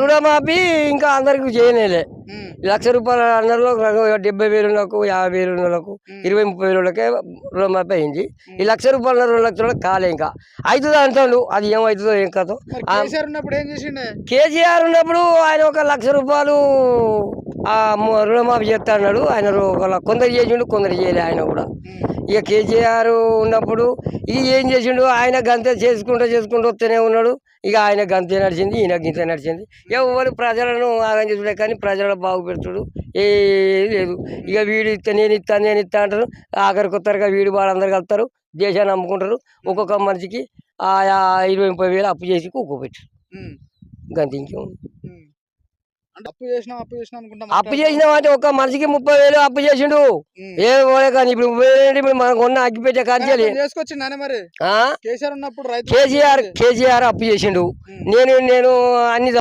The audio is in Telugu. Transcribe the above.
రుణమాఫీ ఇంకా అందరికి చేయనేలే. ₹1,00,000 అన్నర్లో 70,000 ఉన్నకు 50,000 ఉన్నకు 20-30 వేలకే రుణమాఫీ అయింది. ఈ ₹1,00,000 2,00,000 కాలే ఇంకా అవుతుంది అంటాడు. అది ఏమవుతుందో ఏం కథ. కేసీఆర్ ఉన్నప్పుడు ఆయన ఒక ₹1,00,000 రుణమాఫీ చేస్తా అన్నాడు. ఆయన కొందరు చేసిండు, కొందరు చేయలే ఆయన కూడా. ఇక కేసీఆర్ ఉన్నప్పుడు ఇది ఏం చేసిండు, ఆయన గంతే చేసుకుంటూ వస్తూనే ఉన్నాడు. ఇక ఆయన గంతే నడిచింది, ఈయన గింతే నడిచింది. ఎవరు ప్రజలను ఆగం చేసుడే కానీ ప్రజలను బాగు పెడుతుడు ఏది లేదు. ఇక వీడు ఇస్తా నేను ఇస్తా అంటారు. ఆఖరికి కొత్తగా వీడు వాళ్ళందరూ కలుస్తారు, దేశాన్ని అమ్ముకుంటారు. ఒక్కొక్క మనిషికి 20-30 వేలు అప్పు చేసి కూకోబెట్టారు. గంతే ఇంకేం అప్పు చేసినాం అంటే ఒక మనిషికి 30,000 అప్పు చేసిండు. ఏం కానీ ఇప్పుడు 30,000 ఇప్పుడు మనకు ఉన్న అగ్గిపెట్టే కాంచాలి. కేసీఆర్ అప్పు చేసిండు. నేను అన్ని